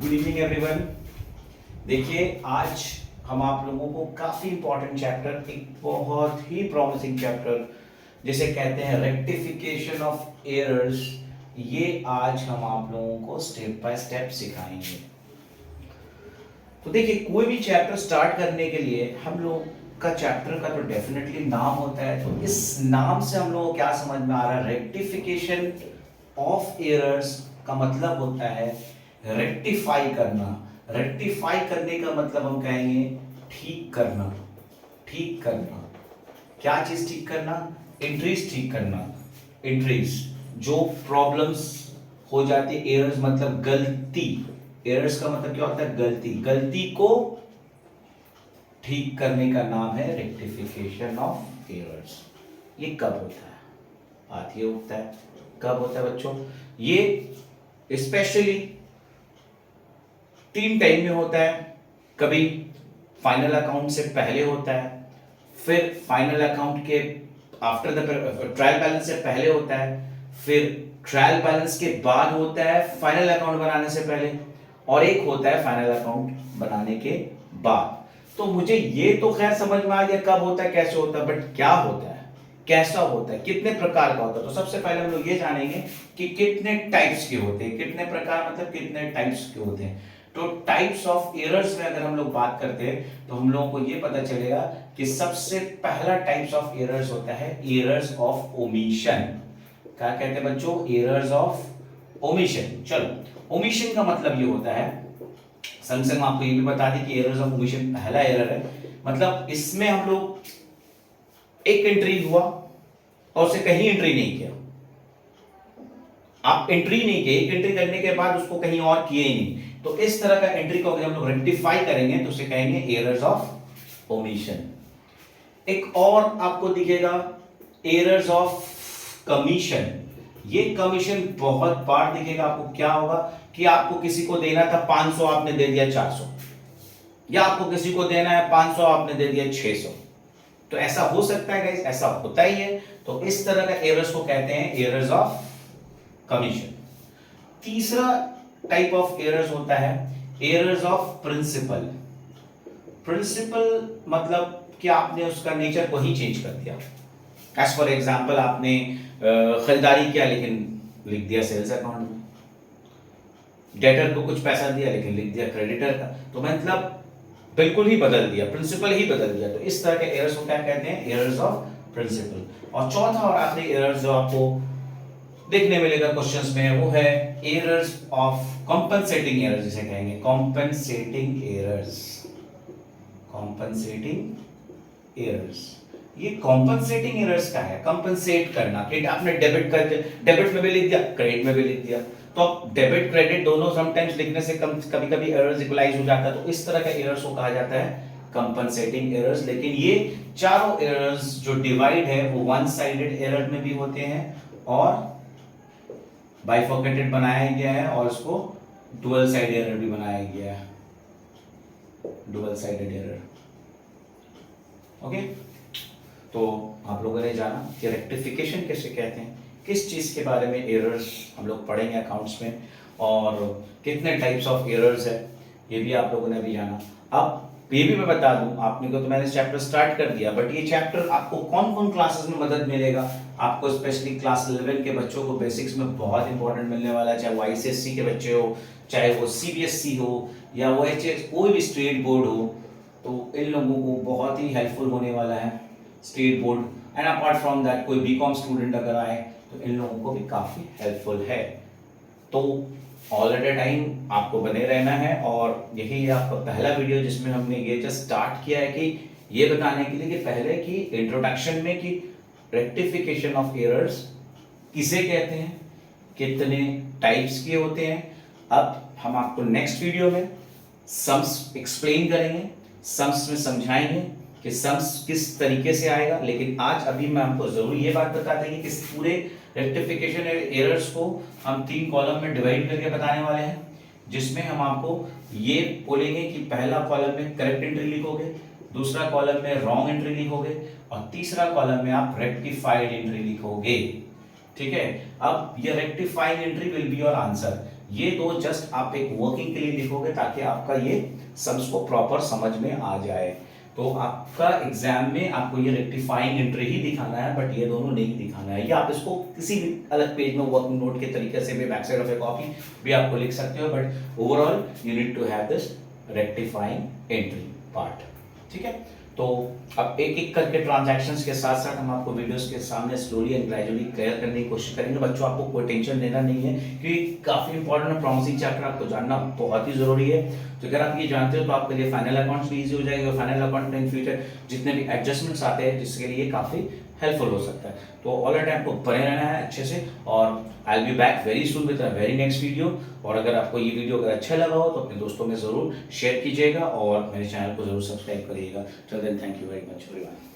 Good evening everyone. देखिए आज हम आप लोगों को काफी इंपॉर्टेंट चैप्टर, एक बहुत ही प्रॉमिसिंग चैप्टर जिसे कहते हैं रेक्टिफिकेशन ऑफ एरर्स, ये आज हम आप लोगों को स्टेप बाय स्टेप सिखाएंगे। तो देखिए कोई भी चैप्टर स्टार्ट करने के लिए हम लोग का चैप्टर का तो डेफिनेटली नाम होता है, तो इस नाम से हम लोगों को क्या समझ में आ रहा है? रेक्टिफिकेशन ऑफ एरर्स का मतलब होता है रेक्टिफाई करना। रेक्टिफाई करने का मतलब हम कहेंगे ठीक करना। ठीक करना, क्या चीज ठीक करना? एंट्रीज ठीक करना। एंट्रीज जो प्रॉब्लम्स हो जाती है, एरर्स मतलब गलती। एरर्स का मतलब क्या होता है? गलती। गलती को ठीक करने का नाम है रेक्टिफिकेशन ऑफ एरर्स। ये कब होता है? बात ये होता है कब होता है बच्चों? ये स्पेशली 3 टाइम में होता है। कभी फाइनल अकाउंट से पहले होता है, फिर फाइनल अकाउंट के आफ्टर द ट्रायल बैलेंस से पहले होता है, फिर ट्रायल बैलेंस के बाद होता है फाइनल अकाउंट बनाने से पहले, और एक होता है फाइनल अकाउंट बनाने के बाद। तो मुझे ये तो खैर समझ में आ गया कब होता है, कैसे होता है, बट क्या होता है, कैसा होता है, कितने प्रकार का होता है। तो सबसे पहले हम लोग ये जानेंगे कि कितने टाइप्स के होते हैं। कितने प्रकार मतलब कितने टाइप्स के होते हैं। तो टाइप्स ऑफ एरर्स में अगर हम लोग बात करते हैं तो हम लोगों को ये पता चलेगा कि सबसे पहला टाइप्स ऑफ एरर्स होता है एरर्स ऑफ ओमिशन। क्या कहते हैं बच्चों? Errors of omission. चलो, ओमिशन का मतलब ये होता है, संग संग आपको ये भी बता दें कि एरर्स ऑफ ओमिशन पहला एरर है, मतलब इसमें हम लोग एक एंट्री हुआ और उसे कहीं एंट्री नहीं किया। आप एंट्री नहीं किए, एक एंट्री करने के बाद उसको कहीं और किए ही नहीं, तो इस तरह का एंट्री को अगर हम लोग रेक्टिफाई करेंगे तो उसे कहेंगे एरर्स ऑफ ओमिशन। एक और आपको दिखेगा एरर्स ऑफ कमीशन। ये कमीशन बहुत बार दिखेगा आपको। क्या होगा कि आपको किसी को देना था 500, आपने दे दिया 400, या आपको किसी को देना है 500, आपने दे दिया 600। तो ऐसा हो सकता है गाइस, ऐसा होता ही है। तो इस तरह का एरर्स को कहते हैं एरर्स ऑफ कमीशन। तीसरा टाइप ऑफ एरर्स होता है एरर्स ऑफ प्रिंसिपल। प्रिंसिपल मतलब कि आपने उसका नेचर को ही चेंज कर दिया। एज फॉर एग्जाम्पल, आपने खरीदारी किया लेकिन लिख दिया सेल्स अकाउंट में, डेटर को कुछ पैसा दिया लेकिन लिख दिया क्रेडिटर का, तो मतलब बिल्कुल ही बदल दिया, प्रिंसिपल ही बदल दिया। तो इस तरह के एरर्स को क्या कहते हैं? Errors of principle. और चौथा और आखिरी एरर्स जो आपको देखने मिलेगा क्वेश्चंस में, वो है एरर्स ऑफ कॉम्पनसेटिंग एरर्स, जिसे कहेंगे कॉम्पनसेटिंग एरर्स। कॉम्पनसेटिंग एरर्स, ये कॉम्पनसेटिंग एरर्स का है कंपनसेट करना। कि आपने डेबिट करके डेबिट में भी लिख दिया, क्रेडिट में भी लिख दिया, तो अब डेबिट क्रेडिट दोनों समटाइम्स लिखने से कभी कभी एरर्स इक्वलाइज हो जाता है। तो इस तरह के एरर्स को कहा जाता है कंपनसेटिंग एरर्स। लेकिन ये चारों एरर्स जो डिवाइड है वो वन साइडेड एरर में भी होते हैं और बाइफर्केटेड बनाया गया है, और उसको डुअल साइड एरर भी बनाया गया है, डुअल साइडेड एरर। ओके, तो आप लोगों ने जाना कि रेक्टिफिकेशन कैसे कहते हैं, किस चीज के बारे में एरर्स हम लोग पढ़ेंगे अकाउंट्स में, और कितने टाइप्स ऑफ एरर्स है, ये भी आप लोगों ने अभी जाना। अब ये भी मैं बता दूं आपने को, तो मैंने चैप्टर स्टार्ट कर दिया, बट ये चैप्टर आपको कौन कौन क्लासेस में मदद मिलेगा? आपको स्पेशली क्लास 11 के बच्चों को बेसिक्स में बहुत इंपॉर्टेंट मिलने वाला है, चाहे वो आईसीएससी के बच्चे हो, चाहे वो सीबीएसई हो, या वो कोई भी स्टेट बोर्ड हो, तो इन लोगों को बहुत ही हेल्पफुल होने वाला है state board. And apart from that कोई बीकॉम स्टूडेंट अगर आए तो इन लोगों को भी काफी हेल्पफुल है। तो ऑल एट अ टाइम आपको बने रहना है, और यही है आपका पहला वीडियो जिसमें हमने ये जस्ट स्टार्ट किया है कि ये बताने के लिए कि पहले की इंट्रोडक्शन में कि रेक्टिफिकेशन ऑफ एरर्स किसे कहते हैं, कितने टाइप्स के होते हैं। अब हम आपको नेक्स्ट वीडियो में सम्स एक्सप्लेन करेंगे, सम्स में समझाएंगे कि सम्स किस तरीके से आएगा। लेकिन आज अभी मैं आपको जरूर ये बात बता देंगे कि इस पूरे रेक्टिफिकेशन एरर्स को हम 3 कॉलम में डिवाइड करके बताने वाले हैं, जिसमें हम आपको ये बोलेंगे कि पहला कॉलम में करेक्ट एंट्री लिखोगे, दूसरा कॉलम में रॉन्ग एंट्री लिखोगे, और तीसरा कॉलम में आप रेक्टिफाइड एंट्री लिखोगे। ठीक है, अब ये rectifying entry will be your answer. ये दो जस्ट आप एक वर्किंग के लिए लिखोगे ताकि आपका ये सम्स को प्रॉपर समझ में आ जाए। तो आपका एग्जाम में आपको ये रेक्टिफाइंग एंट्री ही दिखाना है, बट ये दोनों नहीं दिखाना है। या आप इसको किसी भी अलग पेज में वर्किंग नोट के तरीके से भी back side of a copy भी आपको लिख सकते हो, but overall you need to have this rectifying entry part. ठीक है, तो अब एक एक करके ट्रांजैक्शंस के साथ साथ हम आपको वीडियोस के सामने स्लोली एंड ग्रेजुअली क्लियर करने की कोशिश करेंगे। बच्चों आपको कोई टेंशन लेना नहीं है क्योंकि काफी इंपॉर्टेंट है, प्रॉमिसिंग चैप्टर आपको जानना बहुत ही जरूरी है। तो अगर आप ये जानते हो तो आपके लिए फाइनल अकाउंट्स भी इजी हो जाएगा। फाइनल अकाउंट में इन फ्यूचर जितने भी एडजस्टमेंट्स आते हैं जिसके लिए काफी हेल्पफुल हो सकता है। तो ऑल द टाइम को बने रहना है अच्छे से, और I will be back very soon with a very next video. और अगर आपको ये वीडियो अगर अच्छा लगा हो तो अपने दोस्तों में जरूर शेयर कीजिएगा और मेरे चैनल को जरूर सब्सक्राइब करिएगा। चल then, thank you very much everyone.